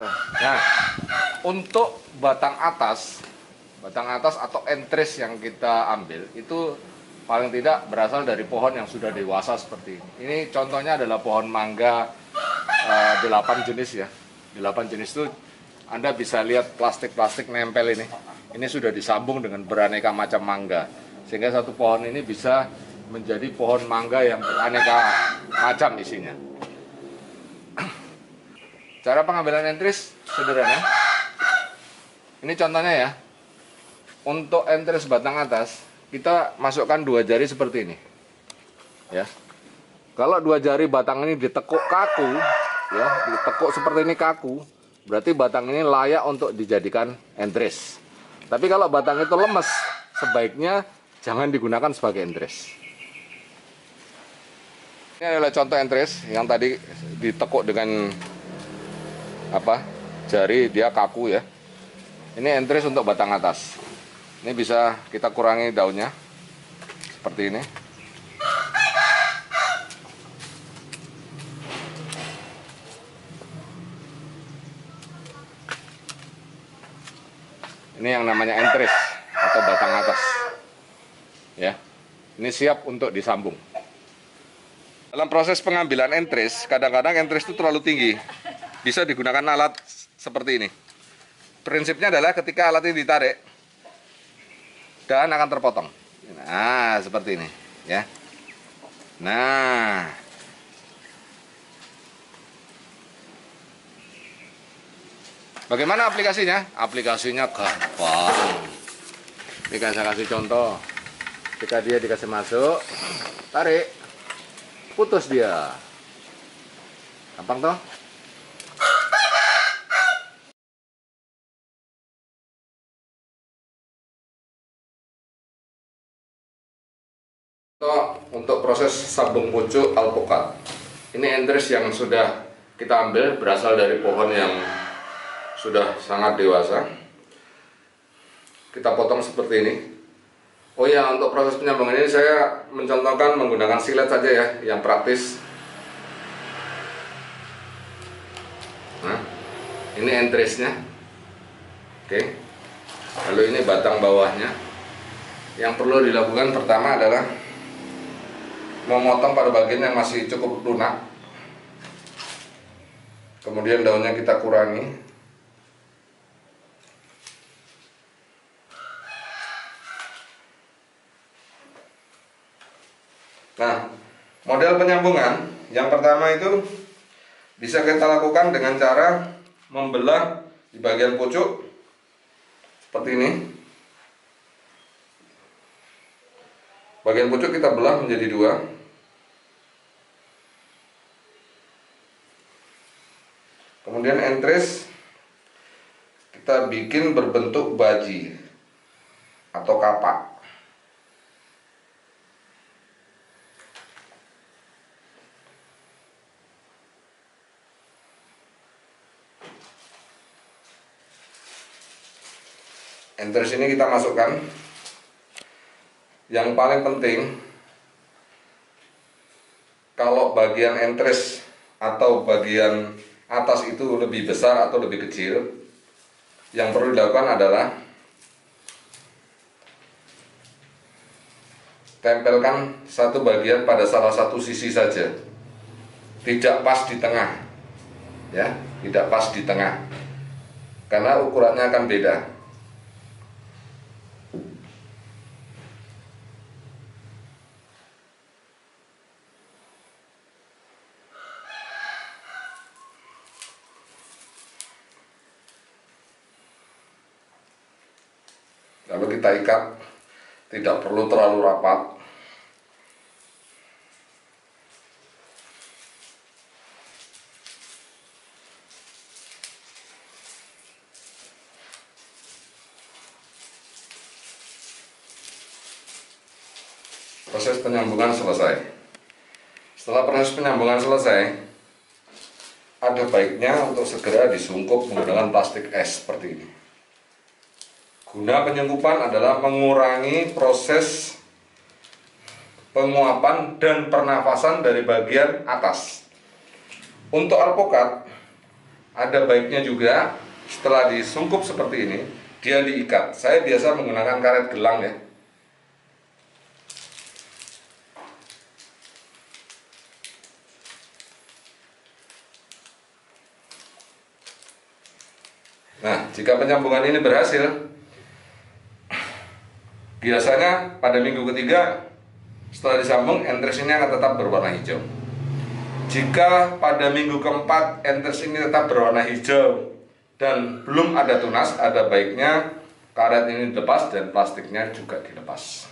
Nah, untuk batang atas atau entris yang kita ambil itu paling tidak berasal dari pohon yang sudah dewasa seperti ini. Ini contohnya adalah pohon mangga 8 jenis ya. 8 jenis itu Anda bisa lihat plastik-plastik nempel ini. Ini sudah disambung dengan beraneka macam mangga. Sehingga satu pohon ini bisa menjadi pohon mangga yang beraneka macam isinya. Cara pengambilan entris sederhana. Ini contohnya ya. Untuk entris batang atas, kita masukkan 2 jari seperti ini. Ya. Kalau 2 jari batang ini ditekuk kaku, ya, ditekuk seperti ini kaku, berarti batang ini layak untuk dijadikan entris. Tapi kalau batang itu lemes, sebaiknya jangan digunakan sebagai entris. Ini adalah contoh entris yang tadi ditekuk dengan jari, dia kaku ya. Ini entris untuk batang atas. Ini bisa kita kurangi daunnya seperti ini. Ini yang namanya entris atau batang atas. Ya. Ini siap untuk disambung. Dalam proses pengambilan entris, kadang-kadang entris itu terlalu tinggi. Bisa digunakan alat seperti ini. Prinsipnya adalah ketika alat ini ditarik, dahan akan terpotong. Nah, seperti ini, ya. Nah, bagaimana aplikasinya? Aplikasinya gampang. Ini kan saya kasih contoh. Ketika dia dikasih masuk, tarik, putus dia. Gampang toh? Untuk proses sambung pucuk alpukat, ini entris yang sudah kita ambil berasal dari pohon yang sudah sangat dewasa. Kita potong seperti ini. Oh ya, untuk proses penyambungan ini saya mencontohkan menggunakan silet saja ya, yang praktis. Nah, ini entrisnya. Oke. Lalu ini batang bawahnya. Yang perlu dilakukan pertama adalah memotong pada bagian yang masih cukup lunak. Kemudian daunnya kita kurangi. Nah, model penyambungan yang pertama itu bisa kita lakukan dengan cara membelah di bagian pucuk seperti ini. Bagian pucuk kita belah menjadi 2. Kemudian entris kita bikin berbentuk baji atau kapak. Entris ini kita masukkan. Yang paling penting, kalau bagian entris atau bagian atas itu lebih besar atau lebih kecil, yang perlu dilakukan adalah tempelkan satu bagian pada salah satu sisi saja, tidak pas di tengah, ya, tidak pas di tengah, karena ukurannya akan beda. Lalu kita ikat, tidak perlu terlalu rapat. Proses penyambungan selesai. Setelah proses penyambungan selesai, ada baiknya untuk segera disungkup menggunakan plastik es seperti ini. Guna penyungkupan adalah mengurangi proses penguapan dan pernafasan dari bagian atas. Untuk alpukat, ada baiknya juga setelah disungkup seperti ini, dia diikat. Saya biasa menggunakan karet gelang ya. Nah, jika penyambungan ini berhasil, biasanya pada minggu ketiga setelah disambung, entres ini akan tetap berwarna hijau. Jika pada minggu keempat entres ini tetap berwarna hijau dan belum ada tunas, ada baiknya karet ini dilepas dan plastiknya juga dilepas.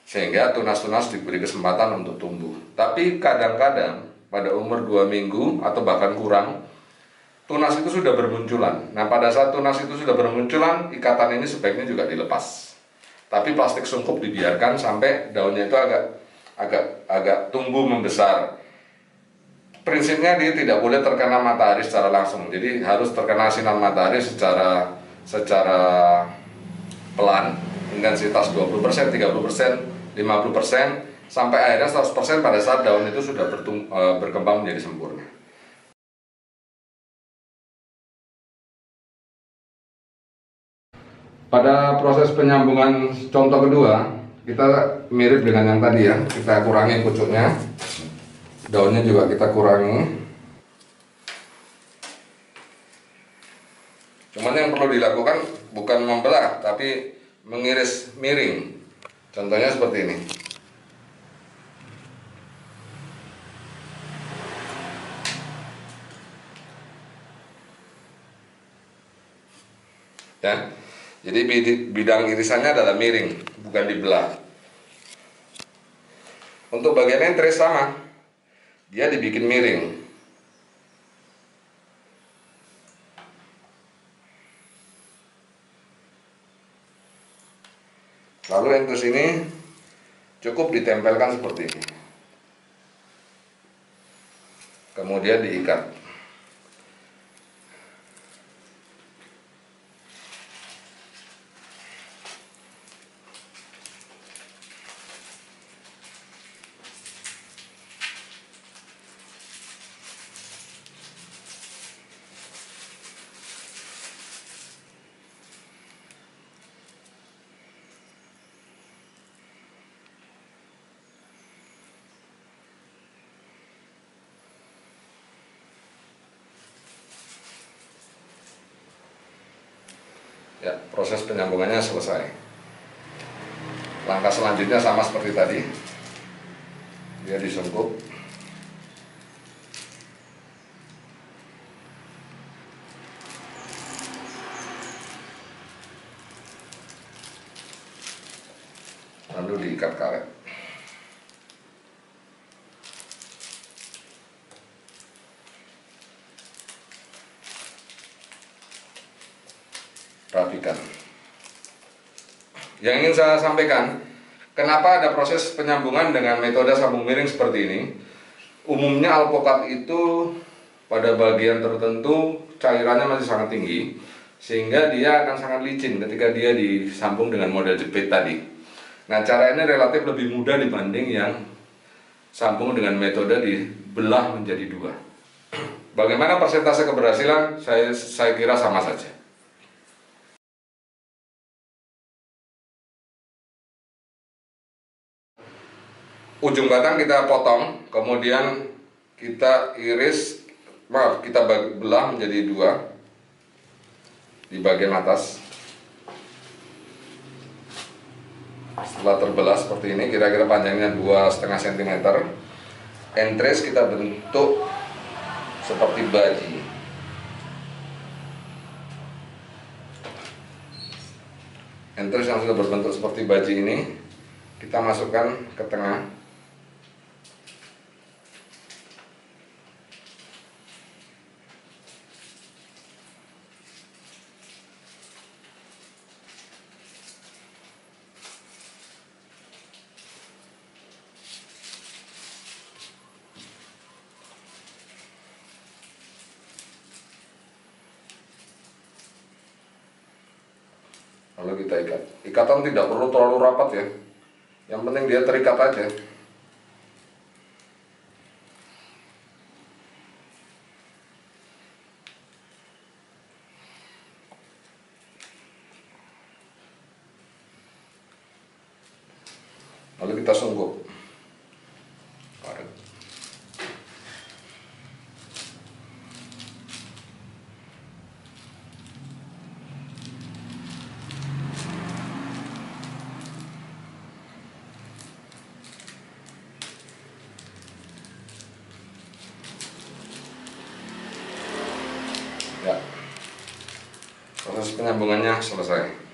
Sehingga tunas-tunas diberi kesempatan untuk tumbuh. Tapi kadang-kadang pada umur 2 minggu atau bahkan kurang, tunas itu sudah bermunculan. Nah, pada saat tunas itu sudah bermunculan, ikatan ini sebaiknya juga dilepas. Tapi plastik sungkup dibiarkan sampai daunnya itu agak tumbuh membesar. Prinsipnya dia tidak boleh terkena matahari secara langsung. Jadi harus terkena sinar matahari secara pelan, intensitas 20%, 30%, 50%, sampai akhirnya 100% pada saat daun itu sudah berkembang menjadi sempurna. Pada proses penyambungan contoh kedua, kita mirip dengan yang tadi ya, kita kurangi pucuknya, daunnya juga kita kurangi. Cuman yang perlu dilakukan bukan membelah, tapi mengiris miring. Contohnya seperti ini. Ya. Jadi bidang irisannya adalah miring, bukan dibelah. Untuk bagian entres sama, dia dibikin miring. Lalu entres ini cukup ditempelkan seperti ini. Kemudian diikat. Ya, proses penyambungannya selesai. Langkah selanjutnya sama seperti tadi. Dia disungkup. Lalu diikat karet. Rapikan. Yang ingin saya sampaikan, kenapa ada proses penyambungan dengan metode sambung miring seperti ini? Umumnya alpukat itu pada bagian tertentu cairannya masih sangat tinggi, sehingga dia akan sangat licin ketika dia disambung dengan model jepit tadi. Nah, cara ini relatif lebih mudah dibanding yang sambung dengan metode dibelah menjadi dua. Bagaimana persentase keberhasilan? Saya kira sama saja. Ujung batang kita potong, kemudian kita kita belah menjadi dua di bagian atas. Setelah terbelah seperti ini, kira-kira panjangnya 2,5 cm. Entres kita bentuk seperti baji. Entres yang sudah berbentuk seperti baji ini kita masukkan ke tengah. Lalu kita ikat. Ikatan tidak perlu terlalu rapat ya. Yang penting dia terikat aja. Lalu kita sungkup. Karet. Ya, proses penyambungannya selesai.